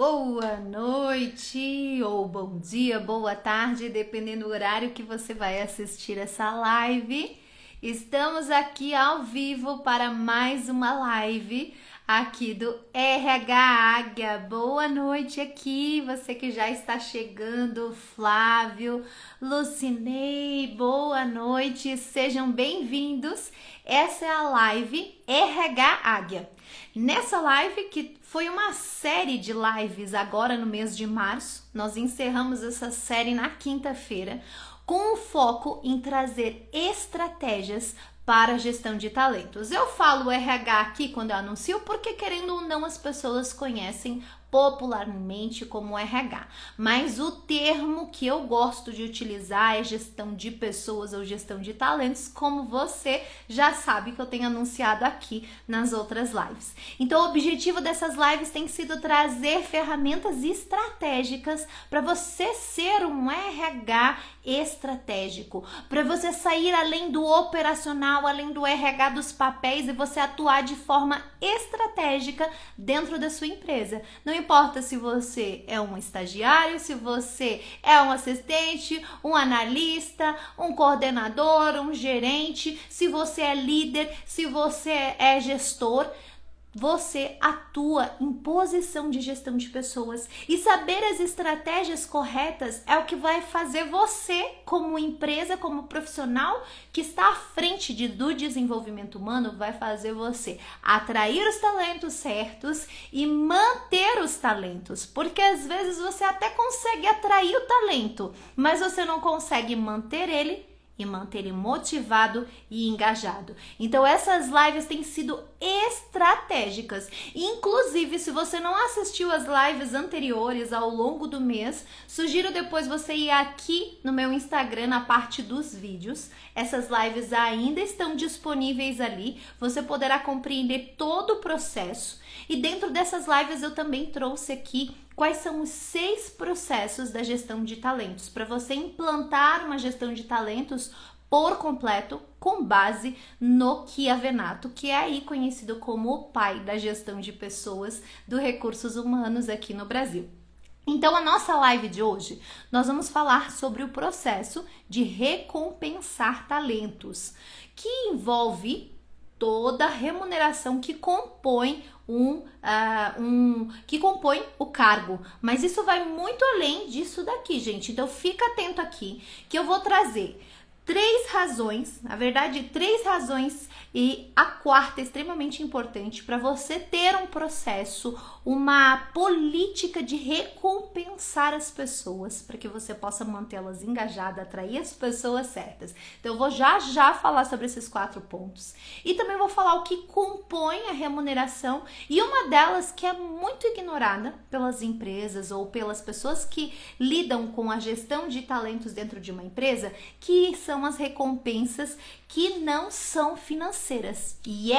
Boa noite, ou bom dia, boa tarde, dependendo do horário que você vai assistir essa live. Estamos aqui ao vivo para mais uma live aqui do RH Águia. Boa noite aqui, você que já está chegando, Flávio, Lucinei, boa noite, sejam bem-vindos. Essa é a live RH Águia. Nessa live, que foi uma série de lives agora no mês de março, nós encerramos essa série na quinta-feira, com o foco em trazer estratégias para a gestão de talentos. Eu falo RH aqui quando eu anuncio, porque querendo ou não as pessoas conhecem popularmente como RH, mas o termo que eu gosto de utilizar é gestão de pessoas ou gestão de talentos, como você já sabe que eu tenho anunciado aqui nas outras lives. Então o objetivo dessas lives tem sido trazer ferramentas estratégicas para você ser um RH estratégico, para você sair além do operacional, além do RH dos papéis e você atuar de forma estratégica dentro da sua empresa. Não importa se você é um estagiário, se você é um assistente, um analista, um coordenador, um gerente, se você é líder, se você é gestor, você atua em posição de gestão de pessoas e saber as estratégias corretas é o que vai fazer você, como empresa, como profissional que está à frente do desenvolvimento humano, vai fazer você atrair os talentos certos e manter os talentos, porque às vezes você até consegue atrair o talento, mas você não consegue manter ele e manter ele motivado e engajado. Então essas lives têm sido estratégicas. Inclusive, se você não assistiu as lives anteriores ao longo do mês, sugiro depois você ir aqui no meu Instagram, na parte dos vídeos. Essas lives ainda estão disponíveis ali. Você poderá compreender todo o processo. E dentro dessas lives eu também trouxe aqui quais são os 6 processos da gestão de talentos, para você implantar uma gestão de talentos por completo, com base no Kia Venato, que é aí conhecido como o pai da gestão de pessoas do recursos humanos aqui no Brasil. Então, a nossa live de hoje, nós vamos falar sobre o processo de recompensar talentos, que envolve toda a remuneração que compõe o cargo, mas isso vai muito além disso daqui, gente. Então fica atento aqui que eu vou trazer 3 razões, na verdade 3 razões, e a quarta é extremamente importante para você ter um processo, uma política de recompensar as pessoas, para que você possa mantê-las engajadas, atrair as pessoas certas. Então eu vou já falar sobre esses 4 pontos. E também vou falar o que compõe a remuneração, e uma delas que é muito ignorada pelas empresas ou pelas pessoas que lidam com a gestão de talentos dentro de uma empresa, que são as recompensas que não são financeiras. E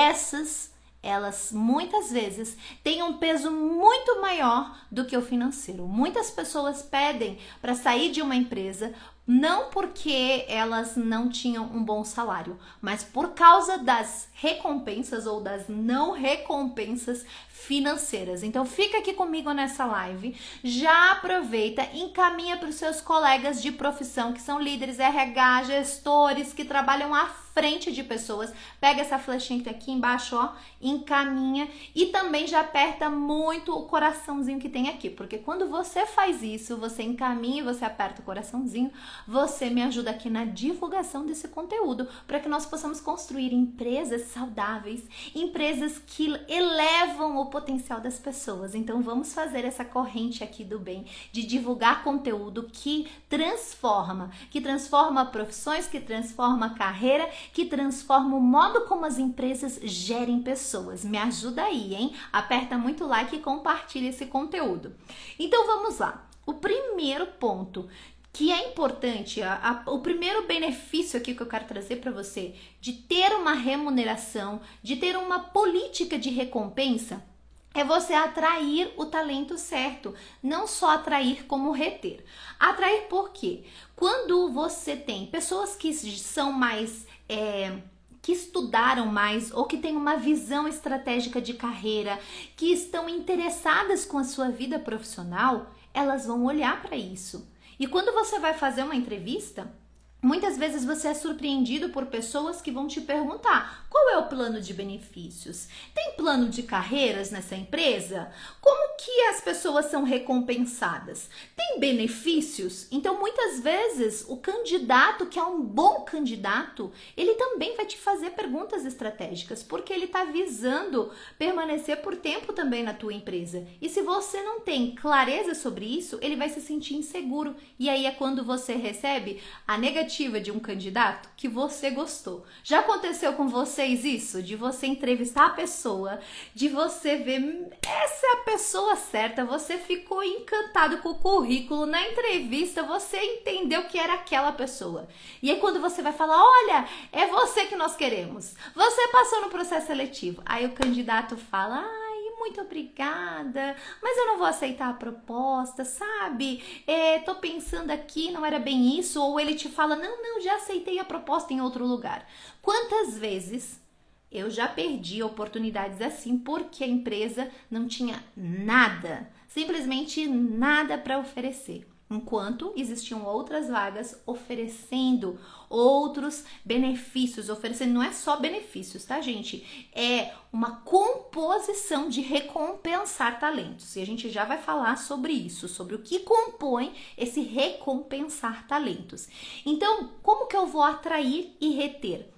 elas muitas vezes têm um peso muito maior do que o financeiro. Muitas pessoas pedem para sair de uma empresa não porque elas não tinham um bom salário, mas por causa das recompensas ou das não recompensas financeiras. Então fica aqui comigo nessa live, já aproveita, encaminha para os seus colegas de profissão que são líderes RH, gestores que trabalham à frente de pessoas. Pega essa flechinha que tá aqui embaixo, ó, encaminha e também já aperta muito o coraçãozinho que tem aqui, porque quando você faz isso, você encaminha e você aperta o coraçãozinho, você me ajuda aqui na divulgação desse conteúdo, para que nós possamos construir empresas saudáveis, empresas que elevam o potencial das pessoas. Então vamos fazer essa corrente aqui do bem, de divulgar conteúdo que transforma profissões, que transforma a carreira, que transforma o modo como as empresas gerem pessoas. Me ajuda aí, hein? Aperta muito like e compartilha esse conteúdo. Então vamos lá. O primeiro ponto que é importante, o primeiro benefício aqui que eu quero trazer para você de ter uma remuneração, de ter uma política de recompensa, é você atrair o talento certo, não só atrair como reter. Atrair por quê? Quando você tem pessoas que são mais que estudaram mais ou que têm uma visão estratégica de carreira, que estão interessadas com a sua vida profissional, elas vão olhar para isso. E quando você vai fazer uma entrevista, muitas vezes você é surpreendido por pessoas que vão te perguntar: qual é o plano de benefícios? Tem plano de carreiras nessa empresa? Como que as pessoas são recompensadas? Tem benefícios? Então, muitas vezes, o candidato, que é um bom candidato, ele também vai te fazer perguntas estratégicas, porque ele está visando permanecer por tempo também na tua empresa. E se você não tem clareza sobre isso, ele vai se sentir inseguro. E aí é quando você recebe a negativa de um candidato que você gostou. Já aconteceu com vocês isso? De você entrevistar a pessoa, de você ver, essa é a pessoa certa, você ficou encantado com o currículo, na entrevista você entendeu que era aquela pessoa. E aí quando você vai falar: olha, é você que nós queremos, você passou no processo seletivo. Aí o candidato fala: muito obrigada, mas eu não vou aceitar a proposta, sabe? Tô pensando aqui, não era bem isso. Ou ele te fala: não, já aceitei a proposta em outro lugar. Quantas vezes eu já perdi oportunidades assim porque a empresa não tinha nada, simplesmente nada para oferecer, enquanto existiam outras vagas oferecendo outros benefícios, oferecendo, não é só benefícios, tá, gente? É uma composição de recompensar talentos. E a gente já vai falar sobre isso, sobre o que compõe esse recompensar talentos. Então, como que eu vou atrair e reter?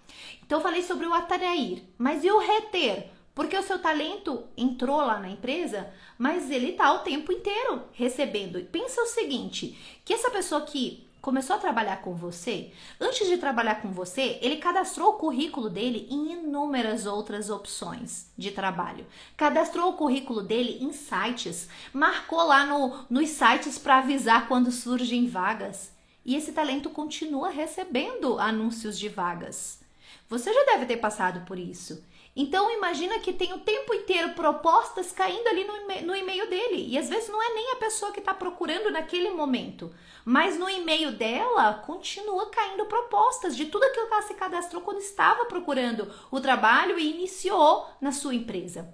Então, eu falei sobre o atrair, mas e o reter? Porque o seu talento entrou lá na empresa, mas ele tá o tempo inteiro recebendo. E pensa o seguinte, que essa pessoa que começou a trabalhar com você, antes de trabalhar com você, ele cadastrou o currículo dele em inúmeras outras opções de trabalho. Cadastrou o currículo dele em sites, marcou lá nos sites para avisar quando surgem vagas. E esse talento continua recebendo anúncios de vagas. Você já deve ter passado por isso. Então imagina que tem o tempo inteiro propostas caindo ali no e-mail dele. E às vezes não é nem a pessoa que está procurando naquele momento, mas no e-mail dela continua caindo propostas de tudo aquilo que ela se cadastrou quando estava procurando o trabalho e iniciou na sua empresa.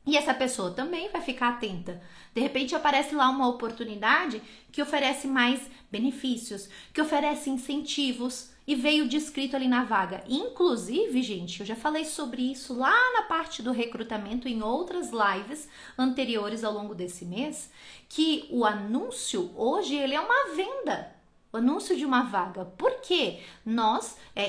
E essa pessoa também vai ficar atenta. De repente aparece lá uma oportunidade que oferece mais benefícios, que oferece incentivos, e veio descrito ali na vaga. Inclusive, gente, eu já falei sobre isso lá na parte do recrutamento em outras lives anteriores ao longo desse mês, que o anúncio hoje ele é uma venda. O anúncio de uma vaga. Por quê?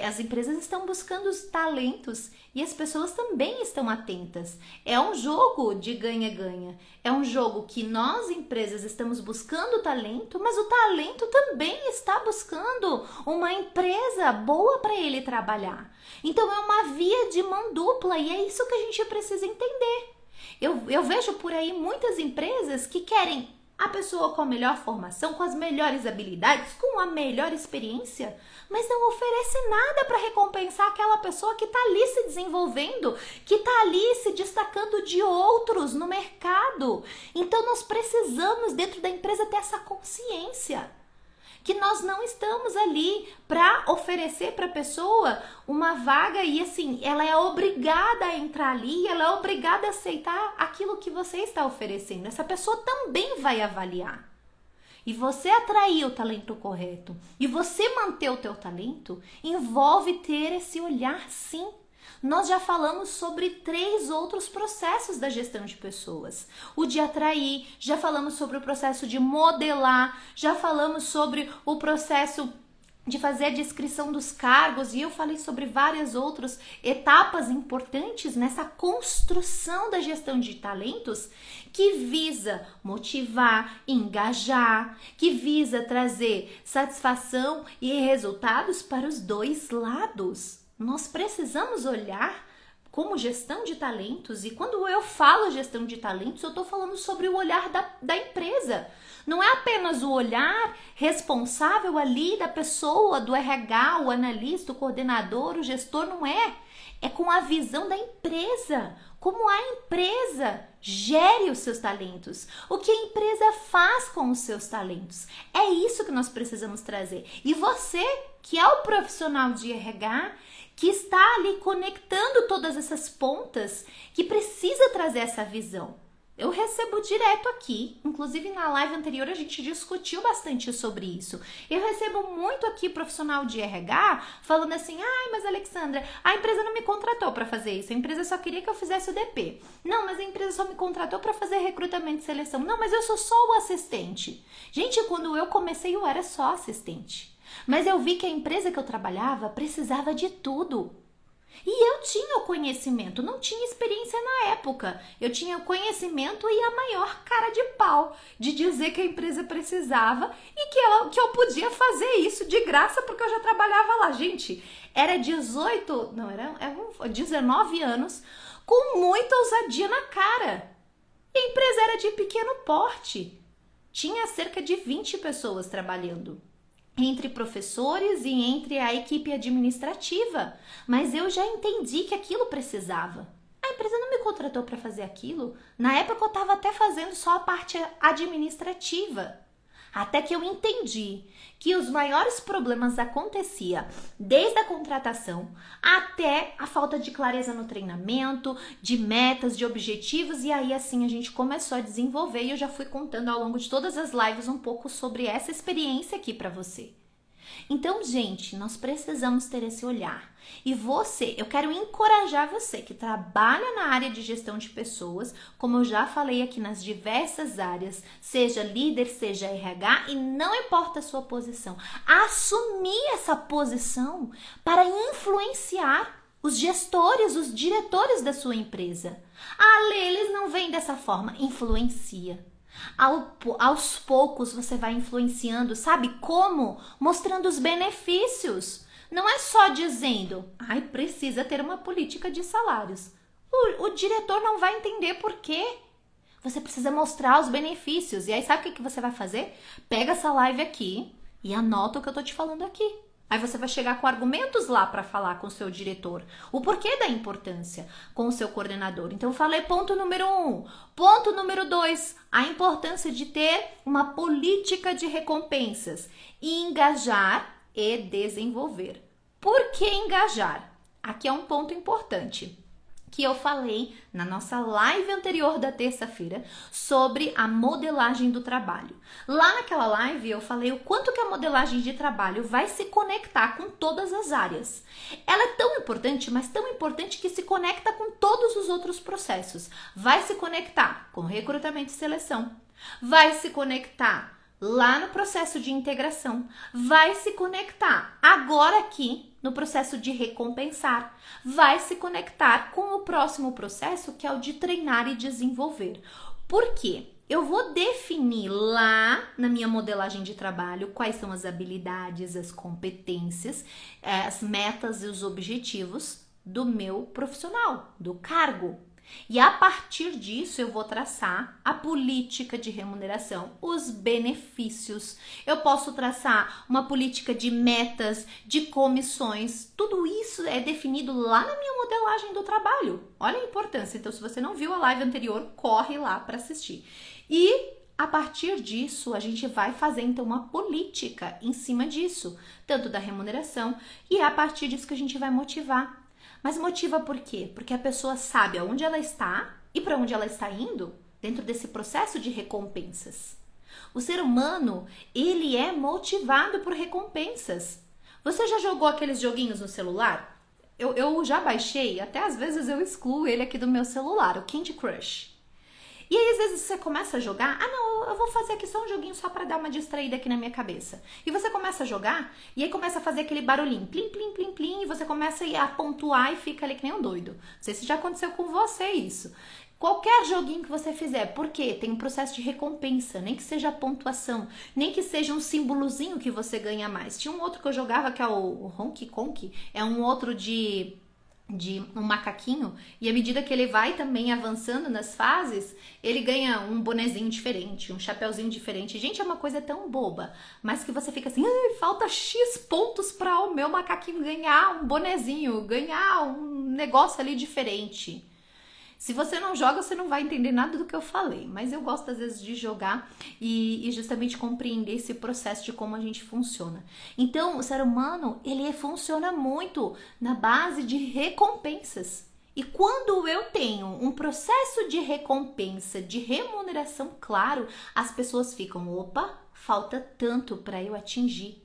As empresas estão buscando os talentos e as pessoas também estão atentas. É um jogo de ganha-ganha. É um jogo que nós, empresas, estamos buscando talento, mas o talento também está buscando uma empresa boa para ele trabalhar. Então é uma via de mão dupla e é isso que a gente precisa entender. Eu vejo por aí muitas empresas que querem a pessoa com a melhor formação, com as melhores habilidades, com a melhor experiência, mas não oferece nada para recompensar aquela pessoa que está ali se desenvolvendo, que está ali se destacando de outros no mercado. Então nós precisamos dentro da empresa ter essa consciência que nós não estamos ali para oferecer para a pessoa uma vaga e assim, ela é obrigada a entrar ali, ela é obrigada a aceitar aquilo que você está oferecendo. Essa pessoa também vai avaliar. E você atrair o talento correto e você manter o teu talento envolve ter esse olhar, sim. Nós já falamos sobre 3 outros processos da gestão de pessoas. O de atrair, já falamos sobre o processo de modelar, já falamos sobre o processo de fazer a descrição dos cargos e eu falei sobre várias outras etapas importantes nessa construção da gestão de talentos que visa motivar, engajar, que visa trazer satisfação e resultados para os dois lados. Nós precisamos olhar como gestão de talentos, e quando eu falo gestão de talentos, eu estou falando sobre o olhar da empresa. Não é apenas o olhar responsável ali da pessoa, do RH, o analista, o coordenador, o gestor, não é. É com a visão da empresa, como a empresa gere os seus talentos, o que a empresa faz com os seus talentos. É isso que nós precisamos trazer. E você, que é o profissional de RH, que está ali conectando todas essas pontas, que precisa trazer essa visão. Eu recebo direto aqui, inclusive na live anterior a gente discutiu bastante sobre isso. Eu recebo muito aqui profissional de RH falando assim: ai, mas Alexandra, a empresa não me contratou para fazer isso, a empresa só queria que eu fizesse o DP. Não, mas a empresa só me contratou para fazer recrutamento e seleção. Não, mas eu sou só o assistente. Gente, quando eu comecei eu era só assistente. Mas eu vi que a empresa que eu trabalhava precisava de tudo. E eu tinha o conhecimento, não tinha experiência na época. Eu tinha o conhecimento e a maior cara de pau de dizer que a empresa precisava e que eu podia fazer isso de graça porque eu já trabalhava lá. Gente, era 19 anos com muita ousadia na cara. E a empresa era de pequeno porte. Tinha cerca de 20 pessoas trabalhando, entre professores e entre a equipe administrativa. Mas eu já entendi que aquilo precisava. A empresa não me contratou para fazer aquilo. Na época eu estava até fazendo só a parte administrativa. Até que eu entendi que os maiores problemas aconteciam desde a contratação até a falta de clareza no treinamento, de metas, de objetivos, e aí assim a gente começou a desenvolver e eu já fui contando ao longo de todas as lives um pouco sobre essa experiência aqui para você. Então, gente, nós precisamos ter esse olhar. E eu quero encorajar você que trabalha na área de gestão de pessoas, como eu já falei aqui nas diversas áreas, seja líder, seja RH, e não importa a sua posição, assumir essa posição para influenciar os gestores, os diretores da sua empresa. Ah, Lê, eles não vêm dessa forma. Influencia. Aos poucos você vai influenciando, sabe como? Mostrando os benefícios. Não é só dizendo, ai, precisa ter uma política de salários. O diretor não vai entender por quê. Você precisa mostrar os benefícios. E aí sabe o que você vai fazer? Pega essa live aqui e anota o que eu tô te falando aqui. Aí você vai chegar com argumentos lá para falar com o seu diretor. O porquê da importância com o seu coordenador. Então, eu falei ponto número 1. Ponto número 2, a importância de ter uma política de recompensas. Engajar e desenvolver. Por que engajar? Aqui é um ponto importante que eu falei na nossa live anterior da terça-feira sobre a modelagem do trabalho. Lá naquela live eu falei o quanto que a modelagem de trabalho vai se conectar com todas as áreas. Ela é tão importante, mas tão importante que se conecta com todos os outros processos. Vai se conectar com recrutamento e seleção. Vai se conectar lá no processo de integração, vai se conectar agora aqui no processo de recompensar, vai se conectar com o próximo processo que é o de treinar e desenvolver. Por quê? Eu vou definir lá na minha modelagem de trabalho quais são as habilidades, as competências, as metas e os objetivos do meu profissional, do cargo. E a partir disso eu vou traçar a política de remuneração, os benefícios. Eu posso traçar uma política de metas, de comissões. Tudo isso é definido lá na minha modelagem do trabalho. Olha a importância. Então, se você não viu a live anterior, corre lá para assistir. E a partir disso, a gente vai fazer então uma política em cima disso, tanto da remuneração, e é a partir disso que a gente vai motivar. Mas motiva por quê? Porque a pessoa sabe aonde ela está e para onde ela está indo dentro desse processo de recompensas. O ser humano, ele é motivado por recompensas. Você já jogou aqueles joguinhos no celular? Eu já baixei, até às vezes eu excluo ele aqui do meu celular, o Candy Crush. E aí, às vezes, você começa a jogar, eu vou fazer aqui só um joguinho só pra dar uma distraída aqui na minha cabeça. E você começa a jogar, e aí começa a fazer aquele barulhinho, plim, plim, plim, plim, e você começa a pontuar e fica ali que nem um doido. Não sei se já aconteceu com você isso. Qualquer joguinho que você fizer, por quê? Tem um processo de recompensa, nem que seja a pontuação, nem que seja um símbolozinho que você ganha mais. Tinha um outro que eu jogava, que é o Honky Conk, é um outro de um macaquinho, e à medida que ele vai também avançando nas fases, ele ganha um bonezinho diferente, um chapeuzinho diferente. Gente, é uma coisa tão boba, mas que você fica assim, falta X pontos para o meu macaquinho ganhar um bonezinho, ganhar um negócio ali diferente. Se você não joga, você não vai entender nada do que eu falei, mas eu gosto às vezes de jogar e justamente compreender esse processo de como a gente funciona. Então, o ser humano, ele funciona muito na base de recompensas. E quando eu tenho um processo de recompensa, de remuneração claro, as pessoas ficam, opa, falta tanto para eu atingir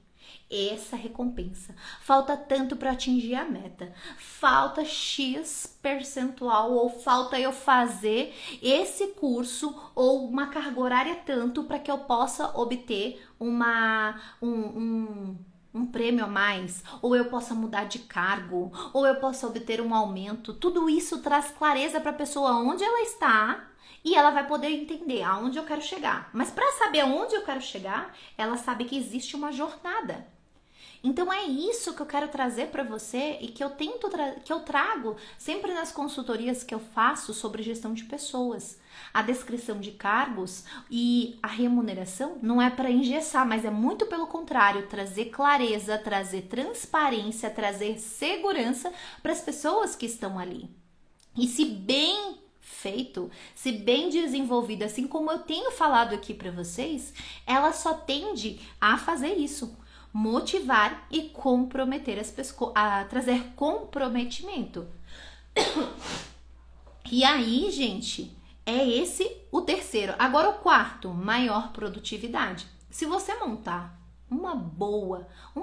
essa recompensa. Falta tanto para atingir a meta. Falta X percentual ou falta eu fazer esse curso ou uma carga horária tanto para que eu possa obter um prêmio a mais, ou eu possa mudar de cargo, ou eu possa obter um aumento. Tudo isso traz clareza para a pessoa onde ela está e ela vai poder entender aonde eu quero chegar. Mas para saber aonde eu quero chegar, ela sabe que existe uma jornada. Então é isso que eu quero trazer para você e que eu trago sempre nas consultorias que eu faço sobre gestão de pessoas. A descrição de cargos e a remuneração não é para engessar, mas é muito pelo contrário, trazer clareza, trazer transparência, trazer segurança para as pessoas que estão ali. E se bem feito, se bem desenvolvido, assim como eu tenho falado aqui para vocês, ela só tende a fazer isso. Motivar e comprometer as pessoas, a trazer comprometimento. E aí, gente, é esse o terceiro. Agora o quarto, maior produtividade. Se você montar um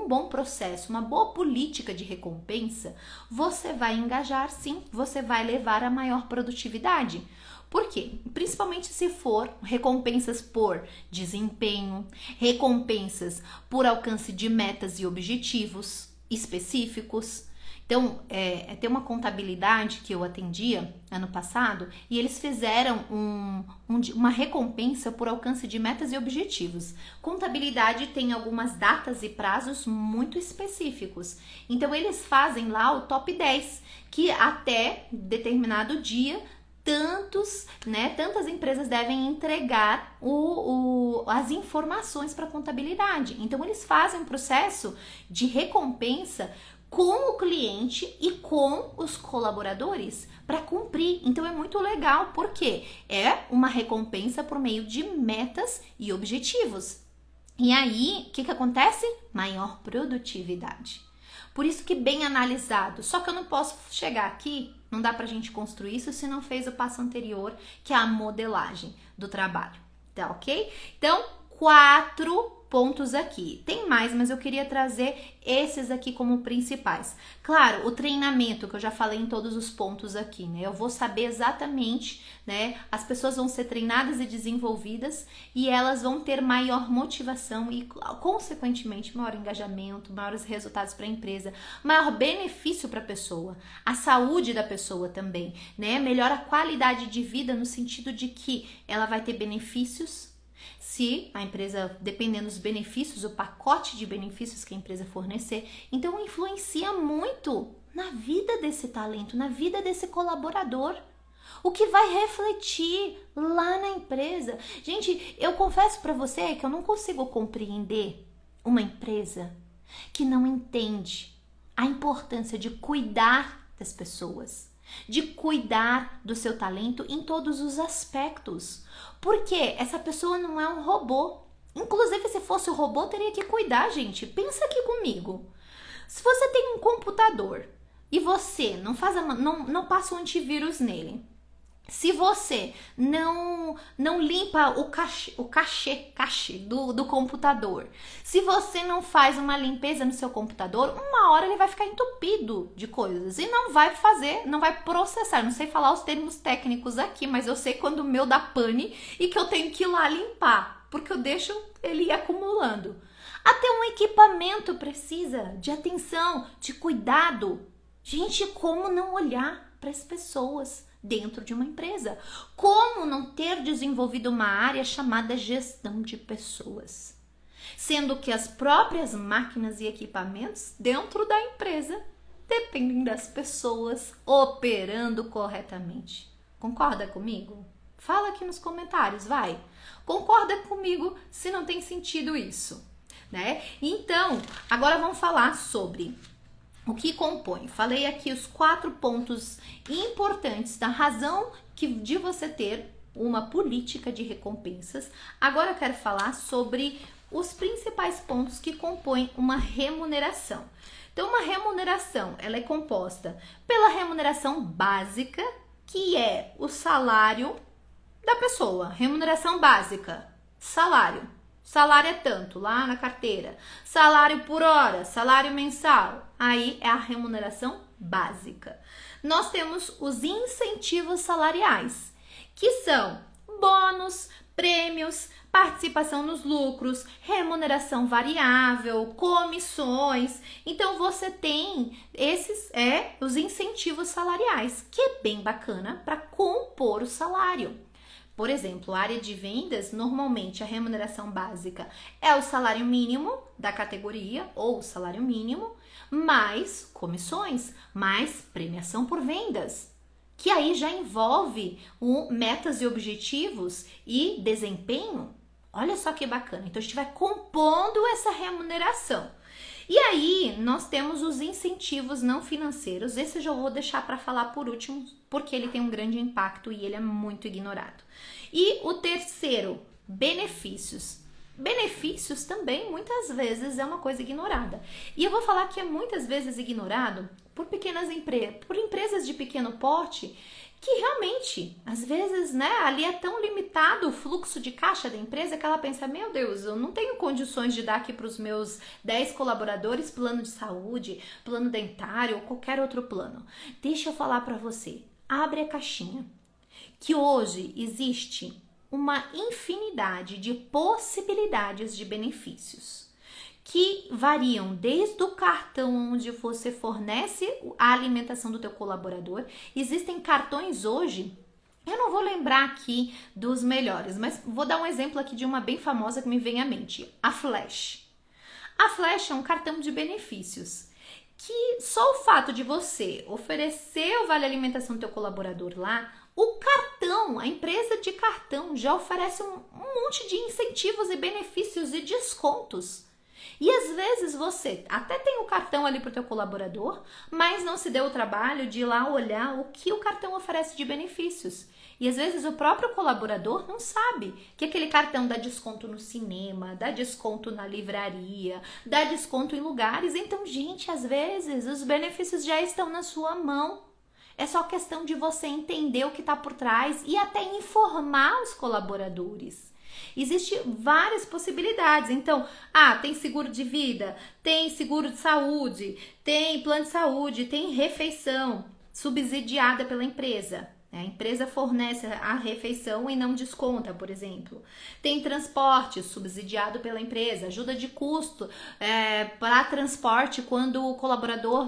bom processo, uma boa política de recompensa, você vai engajar sim, você vai levar a maior produtividade. Por quê? Principalmente se for recompensas por desempenho, recompensas por alcance de metas e objetivos específicos. Então, tem uma contabilidade que eu atendia ano passado e eles fizeram uma recompensa por alcance de metas e objetivos. Contabilidade tem algumas datas e prazos muito específicos. Então, eles fazem lá o top 10, que até determinado dia tantas empresas devem entregar as informações para a contabilidade. Então, eles fazem um processo de recompensa com o cliente e com os colaboradores para cumprir. Então, é muito legal, porque é uma recompensa por meio de metas e objetivos. E aí, o que acontece? Maior produtividade. Por isso que bem analisado. Só que eu não posso chegar aqui, não dá pra gente construir isso se não fez o passo anterior, que é a modelagem do trabalho, tá ok? Então, 4 pontos aqui. Tem mais, mas eu queria trazer esses aqui como principais. Claro, o treinamento, que eu já falei em todos os pontos aqui, né? Eu vou saber exatamente, né? As pessoas vão ser treinadas e desenvolvidas e elas vão ter maior motivação e, consequentemente, maior engajamento, maiores resultados para a empresa, maior benefício para a pessoa, a saúde da pessoa também, né? Melhora a qualidade de vida no sentido de que ela vai ter benefícios. Se a empresa, dependendo dos benefícios, o pacote de benefícios que a empresa fornecer, então influencia muito na vida desse talento, na vida desse colaborador. O que vai refletir lá na empresa. Gente, eu confesso para você que eu não consigo compreender uma empresa que não entende a importância de cuidar das pessoas, de cuidar do seu talento em todos os aspectos. Porque essa pessoa não é um robô. Inclusive, se fosse um robô, teria que cuidar, gente. Pensa aqui comigo. Se você tem um computador e você não passa um antivírus nele, se você não limpa o cachê do computador, se você não faz uma limpeza no seu computador, uma hora ele vai ficar entupido de coisas e não vai processar. Não sei falar os termos técnicos aqui, mas eu sei quando o meu dá pane e que eu tenho que ir lá limpar, porque eu deixo ele ir acumulando. Até um equipamento precisa de atenção, de cuidado. Gente, como não olhar para as pessoas dentro de uma empresa? Como não ter desenvolvido uma área chamada gestão de pessoas? Sendo que as próprias máquinas e equipamentos dentro da empresa dependem das pessoas operando corretamente. Concorda comigo? Fala aqui nos comentários, vai. Concorda comigo se não tem sentido isso, né? Então, agora vamos falar sobre O que compõe? Falei aqui os 4 pontos importantes da razão de você ter uma política de recompensas. Agora eu quero falar sobre os principais pontos que compõem uma remuneração. Então, uma remuneração, ela é composta pela remuneração básica, que é o salário da pessoa. Remuneração básica, salário. Salário é tanto, lá na carteira. Salário por hora, salário mensal. Aí é a remuneração básica. Nós temos os incentivos salariais, que são bônus, prêmios, participação nos lucros, remuneração variável, comissões. Então você tem os incentivos salariais, que é bem bacana para compor o salário. Por exemplo, a área de vendas, normalmente a remuneração básica é o salário mínimo da categoria ou o salário mínimo, mais comissões, mais premiação por vendas, que aí já envolve metas e objetivos e desempenho. Olha só que bacana. Então a gente vai compondo essa remuneração. E aí nós temos os incentivos não financeiros. Esse eu já vou deixar para falar por último, porque ele tem um grande impacto e ele é muito ignorado. E o terceiro, benefícios. Benefícios também muitas vezes é uma coisa ignorada. E eu vou falar que é muitas vezes ignorado por pequenas empresas, por empresas de pequeno porte, que realmente, às vezes, né, ali é tão limitado o fluxo de caixa da empresa que ela pensa, meu Deus, eu não tenho condições de dar aqui para os meus 10 colaboradores plano de saúde, plano dentário ou qualquer outro plano. Deixa eu falar para você, abre a caixinha, que hoje existe uma infinidade de possibilidades de benefícios, que variam desde o cartão onde você fornece a alimentação do teu colaborador. Existem cartões hoje, eu não vou lembrar aqui dos melhores, mas vou dar um exemplo aqui de uma bem famosa que me vem à mente, a Flash. A Flash é um cartão de benefícios, que só o fato de você oferecer o vale alimentação do teu colaborador lá, o cartão, a empresa de cartão já oferece um monte de incentivos e benefícios e descontos. E às vezes você até tem o cartão ali para o teu colaborador, mas não se deu o trabalho de ir lá olhar o que o cartão oferece de benefícios. E às vezes o próprio colaborador não sabe que aquele cartão dá desconto no cinema, dá desconto na livraria, dá desconto em lugares. Então, gente, às vezes os benefícios já estão na sua mão. É só questão de você entender o que está por trás e até informar os colaboradores. Existem várias possibilidades. Então, tem seguro de vida, tem seguro de saúde, tem plano de saúde, tem refeição subsidiada pela empresa. A empresa fornece a refeição e não desconta, por exemplo. Tem transporte subsidiado pela empresa, ajuda de custo para transporte quando o colaborador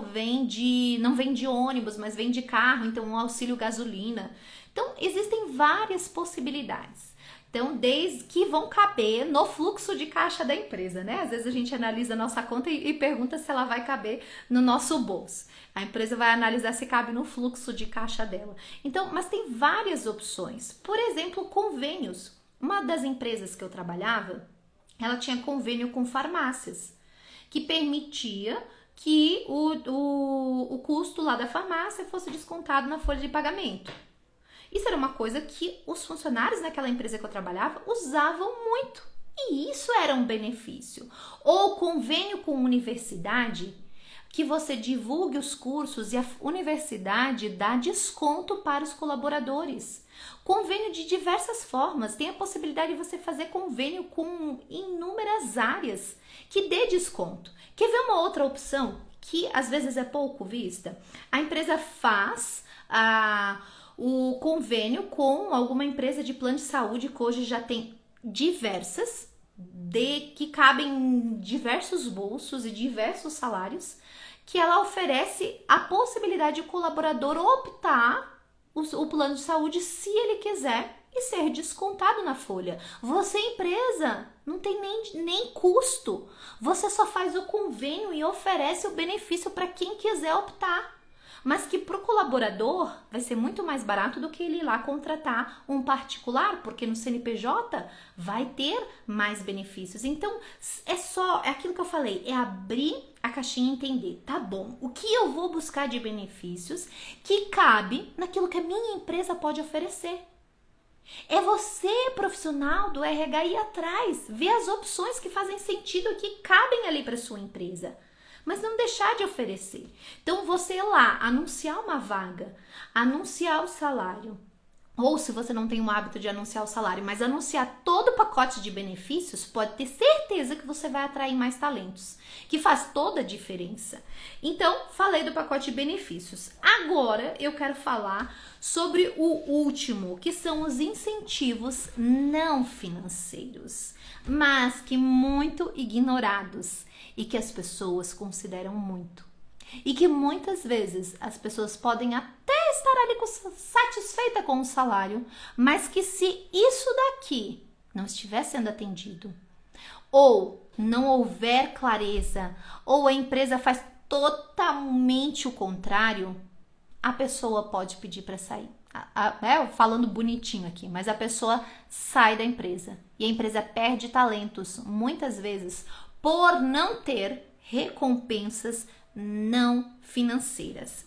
não vem de ônibus, mas vem de carro, então um auxílio gasolina. Então, existem várias possibilidades. Então, desde que vão caber no fluxo de caixa da empresa, né? Às vezes a gente analisa a nossa conta e pergunta se ela vai caber no nosso bolso. A empresa vai analisar se cabe no fluxo de caixa dela. Então, mas tem várias opções. Por exemplo, convênios. Uma das empresas que eu trabalhava, ela tinha convênio com farmácias, que permitia que o custo lá da farmácia fosse descontado na folha de pagamento. Isso era uma coisa que os funcionários naquela empresa que eu trabalhava usavam muito. E isso era um benefício. Ou convênio com universidade, que você divulgue os cursos e a universidade dá desconto para os colaboradores. Convênio de diversas formas. Tem a possibilidade de você fazer convênio com inúmeras áreas que dê desconto. Quer ver uma outra opção que às vezes é pouco vista? A empresa faz o convênio com alguma empresa de plano de saúde, que hoje já tem diversas, que cabem em diversos bolsos e diversos salários, que ela oferece a possibilidade de o colaborador optar o plano de saúde se ele quiser e ser descontado na folha. Você, empresa, não tem nem custo. Você só faz o convênio e oferece o benefício para quem quiser optar. mas que para o colaborador vai ser muito mais barato do que ele ir lá contratar um particular, porque no CNPJ vai ter mais benefícios. Então, é aquilo que eu falei, é abrir a caixinha e entender, tá bom, o que eu vou buscar de benefícios que cabe naquilo que a minha empresa pode oferecer. É você, profissional do RH, ir atrás, ver as opções que fazem sentido, que cabem ali para sua empresa, mas não deixar de oferecer. Então, você ir lá, anunciar uma vaga, anunciar o salário, ou se você não tem o hábito de anunciar o salário, mas anunciar todo o pacote de benefícios, pode ter certeza que você vai atrair mais talentos, que faz toda a diferença. Então, falei do pacote de benefícios. Agora, eu quero falar sobre o último, que são os incentivos não financeiros, mas que muito ignorados e que as pessoas consideram muito. E que muitas vezes as pessoas podem até estar ali satisfeita com o salário, mas que se isso daqui não estiver sendo atendido, ou não houver clareza, ou a empresa faz totalmente o contrário, a pessoa pode pedir para sair. Falando bonitinho aqui, mas a pessoa sai da empresa e a empresa perde talentos, muitas vezes, por não ter recompensas não financeiras.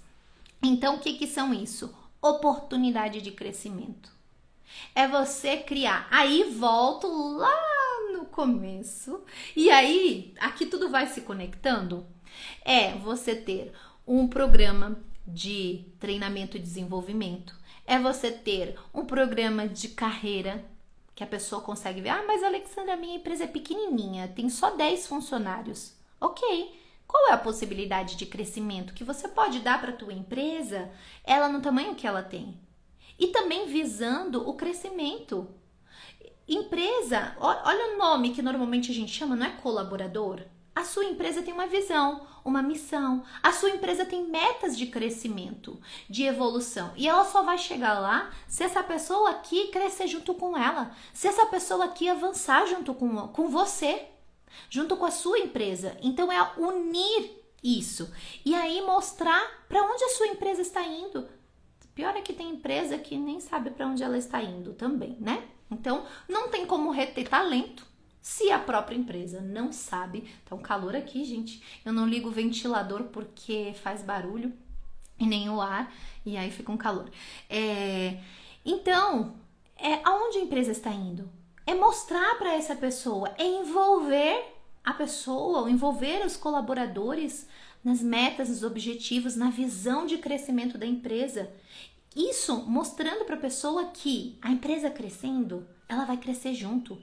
Então, o que são isso? Oportunidade de crescimento. É você criar. Aí volto lá no começo. E aí, aqui tudo vai se conectando. É você ter um programa de treinamento e desenvolvimento. É você ter um programa de carreira que a pessoa consegue ver. Mas Alexandra, minha empresa é pequenininha, tem só 10 funcionários. Ok. Qual é a possibilidade de crescimento que você pode dar para a tua empresa, ela no tamanho que ela tem? E também visando o crescimento. Empresa, olha o nome que normalmente a gente chama, não é colaborador? A sua empresa tem uma visão, uma missão. A sua empresa tem metas de crescimento, de evolução. E ela só vai chegar lá se essa pessoa aqui crescer junto com ela. Se essa pessoa aqui avançar junto com você. Junto com a sua empresa. Então é unir isso e aí mostrar para onde a sua empresa está indo. Pior é que tem empresa que nem sabe para onde ela está indo também, né? Então não tem como reter talento se a própria empresa não sabe. Tá um calor aqui, gente. Eu não ligo o ventilador porque faz barulho e nem o ar e aí fica um calor. Então, aonde a empresa está indo? É mostrar para essa pessoa, é envolver a pessoa, envolver os colaboradores nas metas, nos objetivos, na visão de crescimento da empresa. Isso mostrando para a pessoa que a empresa crescendo, ela vai crescer junto.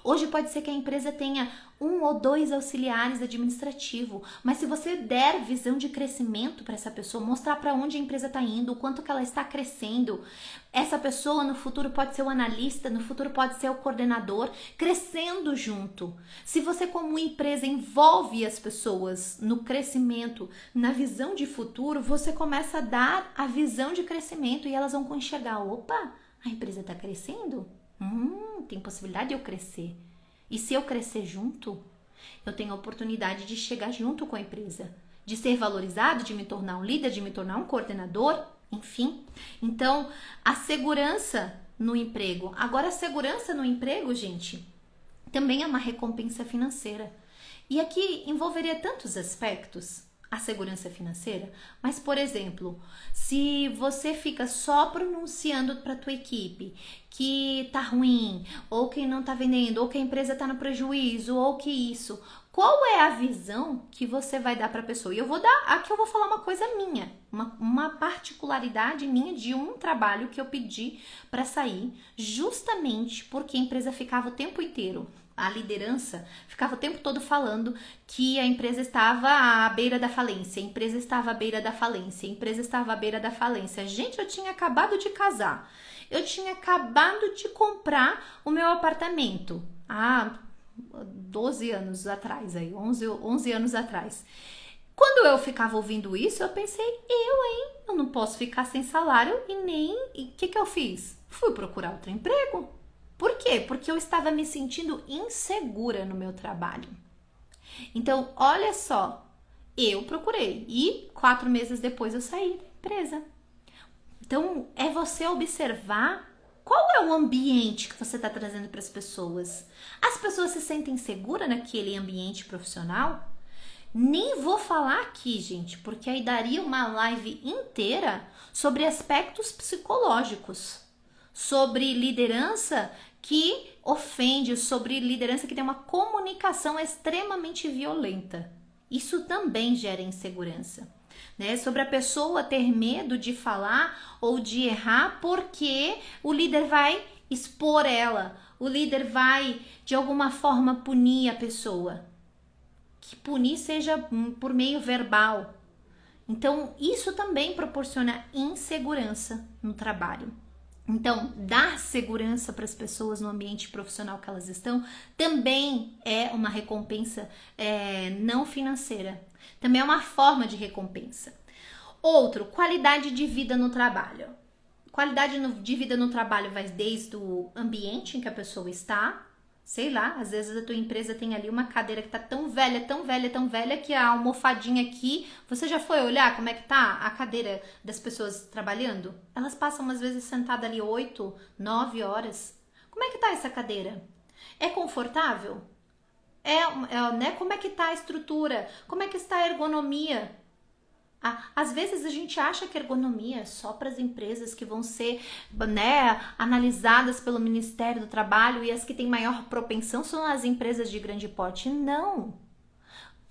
Hoje pode ser que a empresa tenha 1 ou 2 auxiliares administrativos, mas se você der visão de crescimento para essa pessoa, mostrar para onde a empresa está indo, o quanto que ela está crescendo, essa pessoa no futuro pode ser o analista, no futuro pode ser o coordenador, crescendo junto. Se você como empresa envolve as pessoas no crescimento, na visão de futuro, você começa a dar a visão de crescimento e elas vão enxergar, opa, a empresa está crescendo? Tem possibilidade de eu crescer. E se eu crescer junto, eu tenho a oportunidade de chegar junto com a empresa, de ser valorizado, de me tornar um líder, de me tornar um coordenador, enfim. Então, a segurança no emprego. Agora, a segurança no emprego, gente, também é uma recompensa financeira. E aqui envolveria tantos aspectos. A segurança financeira, mas por exemplo, se você fica só pronunciando para tua equipe que tá ruim, ou que não tá vendendo, ou que a empresa tá no prejuízo, ou que isso, qual é a visão que você vai dar para a pessoa? E aqui eu vou falar uma coisa minha, uma particularidade minha de um trabalho que eu pedi para sair, justamente porque a empresa ficava o tempo inteiro, a liderança ficava o tempo todo falando que a empresa estava à beira da falência, a empresa estava à beira da falência, a empresa estava à beira da falência. Gente, eu tinha acabado de casar, eu tinha acabado de comprar o meu apartamento há 12 anos atrás, 11 anos atrás. Quando eu ficava ouvindo isso, eu pensei, eu não posso ficar sem salário e nem... E o que eu fiz? Fui procurar outro emprego. Por quê? Porque eu estava me sentindo insegura no meu trabalho. Então, olha só, eu procurei e 4 meses depois eu saí da empresa. Então, é você observar qual é o ambiente que você está trazendo para as pessoas. As pessoas se sentem seguras naquele ambiente profissional? Nem vou falar aqui, gente, porque aí daria uma live inteira sobre aspectos psicológicos, sobre liderança que ofende, sobre liderança que tem uma comunicação extremamente violenta. Isso também gera insegurança, né? Sobre a pessoa ter medo de falar ou de errar porque o líder vai expor ela, o líder vai de alguma forma punir a pessoa. Que punir seja por meio verbal. Então, isso também proporciona insegurança no trabalho. Então, dar segurança para as pessoas no ambiente profissional que elas estão também é uma recompensa não financeira. Também é uma forma de recompensa. Outro, qualidade de vida no trabalho. Qualidade de vida no trabalho vai desde o ambiente em que a pessoa está. Sei lá, às vezes a tua empresa tem ali uma cadeira que tá tão velha, tão velha, tão velha que a almofadinha aqui, você já foi olhar como é que tá a cadeira das pessoas trabalhando? Elas passam às vezes sentadas ali 8, 9 horas. Como é que tá essa cadeira? É confortável? Né? Como é que tá a estrutura? Como é que está a ergonomia? Às vezes a gente acha que ergonomia é só para as empresas que vão ser, né, analisadas pelo Ministério do Trabalho e as que têm maior propensão são as empresas de grande porte. Não!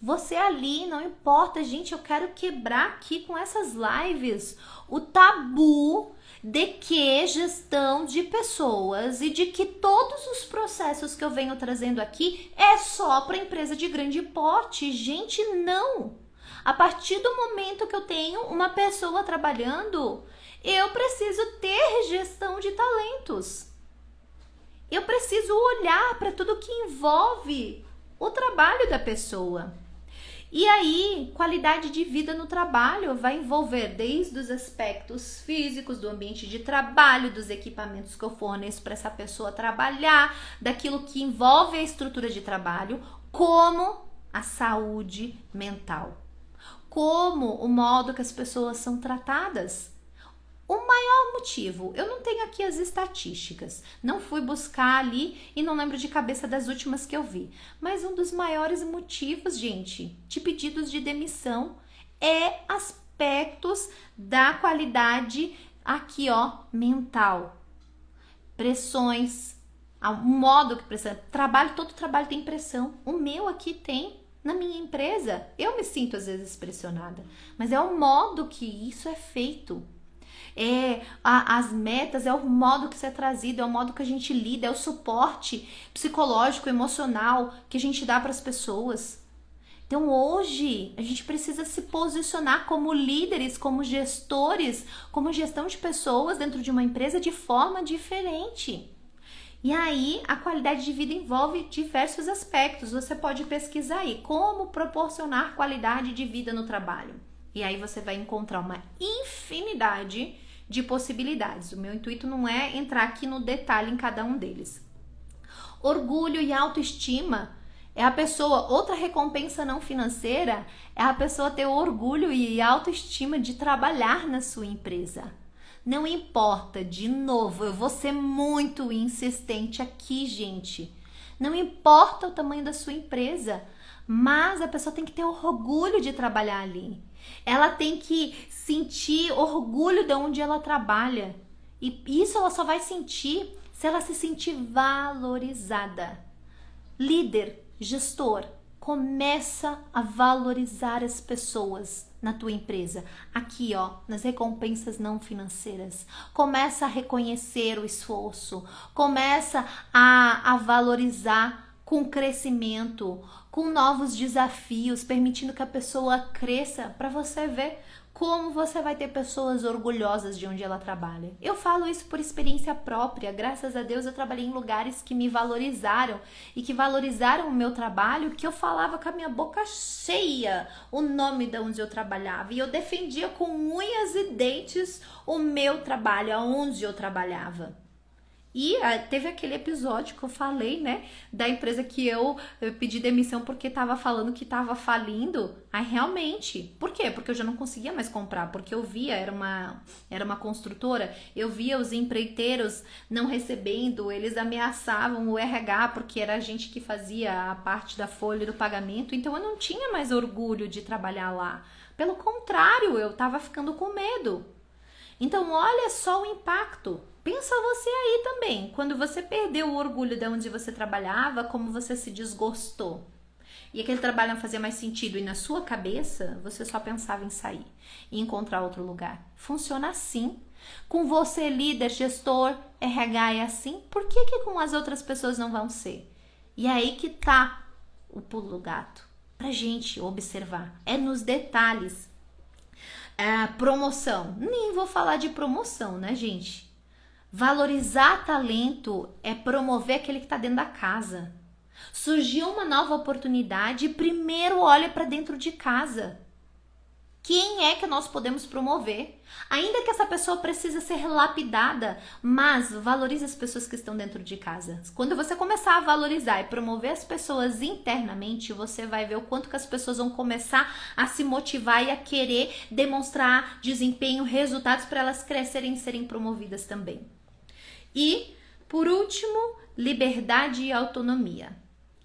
Você ali, não importa, gente, eu quero quebrar aqui com essas lives o tabu de que gestão de pessoas e de que todos os processos que eu venho trazendo aqui é só para empresa de grande porte. Gente, não! A partir do momento que eu tenho uma pessoa trabalhando, eu preciso ter gestão de talentos. Eu preciso olhar para tudo que envolve o trabalho da pessoa. E aí, qualidade de vida no trabalho vai envolver desde os aspectos físicos, do ambiente de trabalho, dos equipamentos que eu forneço para essa pessoa trabalhar, daquilo que envolve a estrutura de trabalho, como a saúde mental. Como o modo que as pessoas são tratadas. O maior motivo, eu não tenho aqui as estatísticas, não fui buscar ali e não lembro de cabeça das últimas que eu vi, mas um dos maiores motivos, gente, de pedidos de demissão é aspectos da qualidade aqui, ó, mental. Pressões, o modo que pressiona, todo trabalho tem pressão, o meu aqui tem. Na minha empresa, eu me sinto às vezes pressionada, mas é o modo que isso é feito. As metas, é o modo que isso é trazido, é o modo que a gente lida, é o suporte psicológico, emocional que a gente dá para as pessoas. Então hoje a gente precisa se posicionar como líderes, como gestores, como gestão de pessoas dentro de uma empresa de forma diferente. E aí, a qualidade de vida envolve diversos aspectos. Você pode pesquisar aí como proporcionar qualidade de vida no trabalho. E aí você vai encontrar uma infinidade de possibilidades. O meu intuito não é entrar aqui no detalhe em cada um deles. Orgulho e autoestima é a pessoa, outra recompensa não financeira, é a pessoa ter orgulho e autoestima de trabalhar na sua empresa. Não importa, de novo, eu vou ser muito insistente aqui, gente. Não importa o tamanho da sua empresa, mas a pessoa tem que ter orgulho de trabalhar ali. Ela tem que sentir orgulho de onde ela trabalha. E isso ela só vai sentir se ela se sentir valorizada. Líder, gestor, começa a valorizar as pessoas na tua empresa. Aqui, ó, nas recompensas não financeiras. Começa a reconhecer o esforço. Começa a valorizar com crescimento, com novos desafios, permitindo que a pessoa cresça para você ver como você vai ter pessoas orgulhosas de onde ela trabalha. Eu falo isso por experiência própria. Graças a Deus eu trabalhei em lugares que me valorizaram e que valorizaram o meu trabalho, que eu falava com a minha boca cheia o nome de onde eu trabalhava. E eu defendia com unhas e dentes o meu trabalho, aonde eu trabalhava. E teve aquele episódio que eu falei, né, da empresa que eu pedi demissão porque tava falando que tava falindo. Aí realmente, por quê? Porque eu já não conseguia mais comprar, porque eu via, era uma construtora, eu via os empreiteiros não recebendo, eles ameaçavam o RH, porque era a gente que fazia a parte da folha do pagamento, então eu não tinha mais orgulho de trabalhar lá. Pelo contrário, eu tava ficando com medo. Então, olha só o impacto. Pensa você aí também, quando você perdeu o orgulho de onde você trabalhava, como você se desgostou. E aquele trabalho não fazia mais sentido e na sua cabeça você só pensava em sair e encontrar outro lugar. Funciona assim. Com você, líder, gestor, RH é assim, por que com as outras pessoas não vão ser? E é aí que tá o pulo do gato, pra gente observar. É nos detalhes. Promoção. Nem vou falar de promoção, né, gente? Valorizar talento é promover aquele que tá dentro da casa. Surgiu uma nova oportunidade, primeiro olha para dentro de casa. Quem é que nós podemos promover? Ainda que essa pessoa precise ser lapidada, mas valorize as pessoas que estão dentro de casa. Quando você começar a valorizar e promover as pessoas internamente, você vai ver o quanto que as pessoas vão começar a se motivar e a querer demonstrar desempenho, resultados para elas crescerem e serem promovidas também. E, por último, liberdade e autonomia.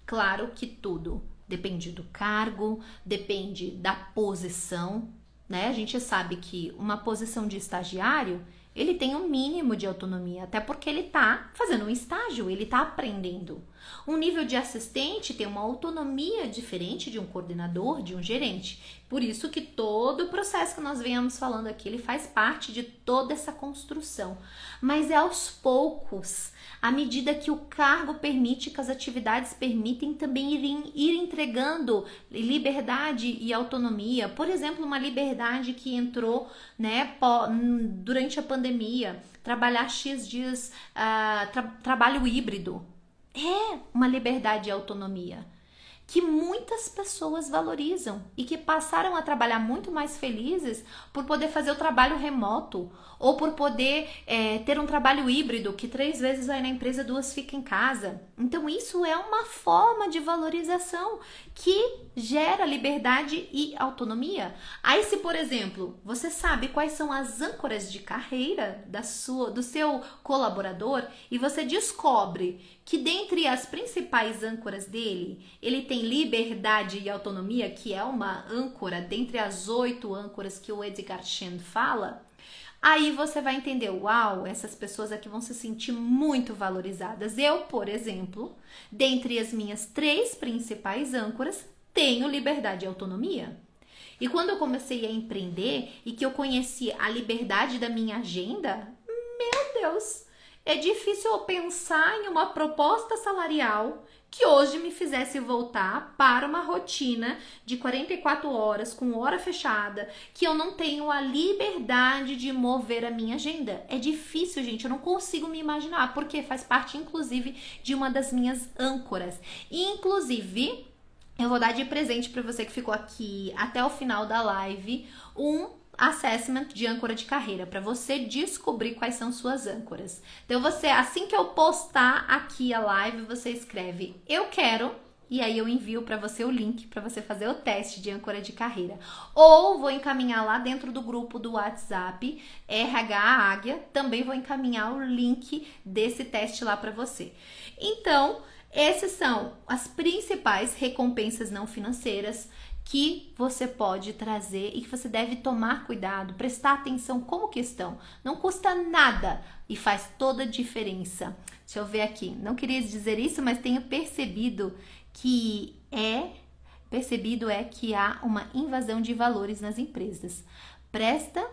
Claro que tudo depende do cargo, depende da posição, né? A gente sabe que uma posição de estagiário, ele tem um mínimo de autonomia, até porque ele tá fazendo um estágio, ele tá aprendendo. Um nível de assistente tem uma autonomia diferente de um coordenador, de um gerente. Por isso que todo o processo que nós venhamos falando aqui, ele faz parte de toda essa construção. Mas é aos poucos, à medida que o cargo permite, que as atividades permitem também ir entregando liberdade e autonomia. Por exemplo, uma liberdade que entrou, né, durante a pandemia, trabalhar X dias, trabalho híbrido. É uma liberdade e autonomia que muitas pessoas valorizam e que passaram a trabalhar muito mais felizes por poder fazer o trabalho remoto ou por poder ter um trabalho híbrido que 3 vezes vai na empresa, 2 fica em casa. Então isso é uma forma de valorização que gera liberdade e autonomia. Aí se, por exemplo, você sabe quais são as âncoras de carreira do seu colaborador e você descobre que dentre as principais âncoras dele, ele tem liberdade e autonomia, que é uma âncora dentre as 8 âncoras que o Edgar Schein fala, aí você vai entender, uau, essas pessoas aqui vão se sentir muito valorizadas. Eu, por exemplo, dentre as minhas 3 principais âncoras, tenho liberdade e autonomia. E quando eu comecei a empreender e que eu conheci a liberdade da minha agenda, meu Deus, é difícil eu pensar em uma proposta salarial que hoje me fizesse voltar para uma rotina de 44 horas, com hora fechada, que eu não tenho a liberdade de mover a minha agenda. É difícil, gente, eu não consigo me imaginar, porque faz parte, inclusive, de uma das minhas âncoras. E, inclusive, eu vou dar de presente para você que ficou aqui até o final da live um assessment de âncora de carreira, para você descobrir quais são suas âncoras. Então você, assim que eu postar aqui a live, você escreve eu quero, e aí eu envio para você o link para você fazer o teste de âncora de carreira. Ou vou encaminhar lá dentro do grupo do WhatsApp RH Águia, também vou encaminhar o link desse teste lá para você. Então, essas são as principais recompensas não financeiras que você pode trazer e que você deve tomar cuidado, prestar atenção como que estão. Não custa nada e faz toda a diferença. Deixa eu ver aqui. Não queria dizer isso, mas tenho percebido que há uma invasão de valores nas empresas. Presta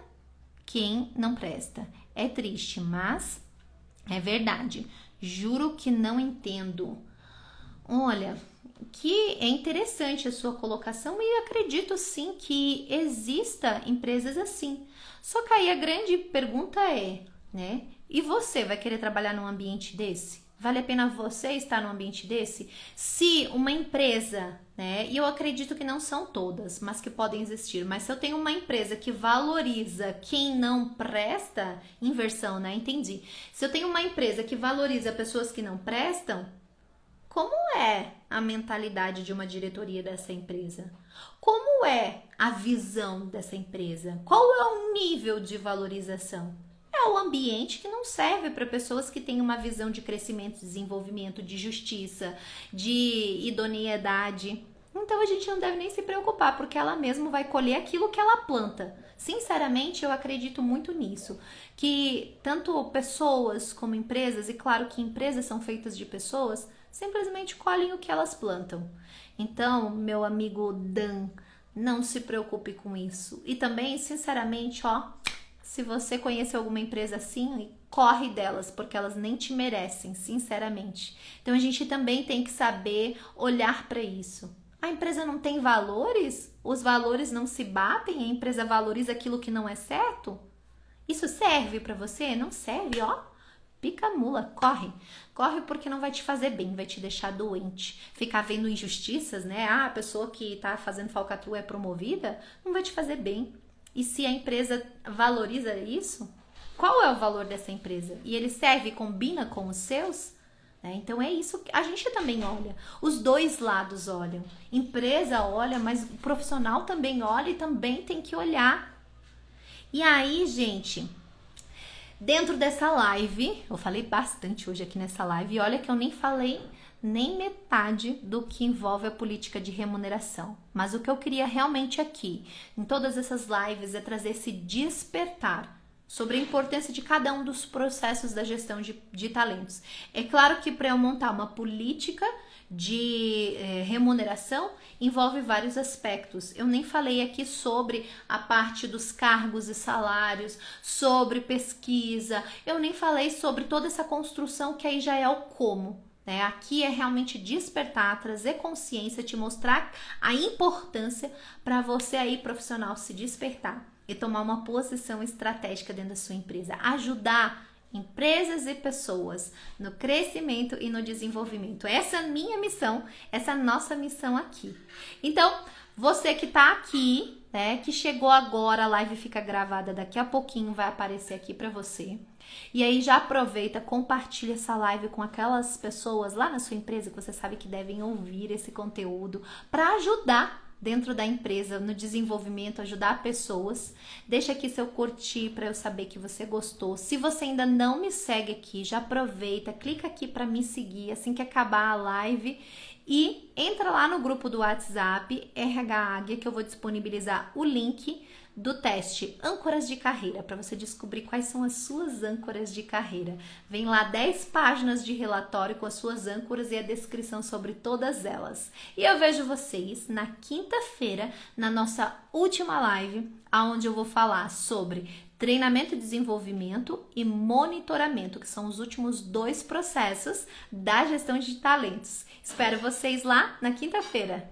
quem não presta. É triste, mas é verdade. Juro que não entendo. Olha, que é interessante a sua colocação e acredito sim que exista empresas assim. Só que aí a grande pergunta é, né? E você vai querer trabalhar num ambiente desse? Vale a pena você estar num ambiente desse? Se uma empresa, né, e eu acredito que não são todas, mas que podem existir, mas se eu tenho uma empresa que valoriza quem não presta, inversão, né? Entendi. Se eu tenho uma empresa que valoriza pessoas que não prestam, como é a mentalidade de uma diretoria dessa empresa? Como é a visão dessa empresa? Qual é o nível de valorização? É o ambiente que não serve para pessoas que têm uma visão de crescimento, desenvolvimento, de justiça, de idoneidade. Então a gente não deve nem se preocupar, porque ela mesma vai colher aquilo que ela planta. Sinceramente, eu acredito muito nisso, que tanto pessoas como empresas, e claro que empresas são feitas de pessoas, simplesmente colhem o que elas plantam. Então, meu amigo Dan, não se preocupe com isso. E também, sinceramente, ó, se você conhecer alguma empresa assim, corre delas, porque elas nem te merecem, sinceramente. Então a gente também tem que saber olhar para isso. A empresa não tem valores? Os valores não se batem? A empresa valoriza aquilo que não é certo? Isso serve para você? Não serve, ó. Pica a mula, corre. Corre porque não vai te fazer bem, vai te deixar doente. Ficar vendo injustiças, né? Ah, a pessoa que tá fazendo falcatrua é promovida, não vai te fazer bem. E se a empresa valoriza isso, qual é o valor dessa empresa? E ele serve e combina com os seus? Então é isso que a gente também olha. Os dois lados olham. Empresa olha, mas o profissional também olha e também tem que olhar. E aí, gente, dentro dessa live, eu falei bastante hoje aqui nessa live, e olha que eu nem falei nem metade do que envolve a política de remuneração. Mas o que eu queria realmente aqui, em todas essas lives, é trazer esse despertar sobre a importância de cada um dos processos da gestão de talentos. É claro que para eu montar uma política de remuneração envolve vários aspectos. Eu nem falei aqui sobre a parte dos cargos e salários, sobre pesquisa, eu nem falei sobre toda essa construção que aí já é o como. Aqui é realmente despertar, trazer consciência, te mostrar a importância para você aí, profissional, se despertar e tomar uma posição estratégica dentro da sua empresa. Ajudar empresas e pessoas no crescimento e no desenvolvimento. Essa é a minha missão, essa é a nossa missão aqui. Então, você que está aqui, que chegou agora, a live fica gravada daqui a pouquinho, vai aparecer aqui para você. E aí já aproveita, compartilha essa live com aquelas pessoas lá na sua empresa que você sabe que devem ouvir esse conteúdo para ajudar dentro da empresa, no desenvolvimento, ajudar pessoas. Deixa aqui seu curtir para eu saber que você gostou. Se você ainda não me segue aqui, já aproveita, clica aqui para me seguir assim que acabar a live e entra lá no grupo do WhatsApp RH Águia, que eu vou disponibilizar o link do teste Âncoras de Carreira, para você descobrir quais são as suas âncoras de carreira. Vem lá 10 páginas de relatório com as suas âncoras e a descrição sobre todas elas. E eu vejo vocês na quinta-feira, na nossa última live, onde eu vou falar sobre treinamento e desenvolvimento e monitoramento, que são os últimos 2 processos da gestão de talentos. Espero vocês lá na quinta-feira.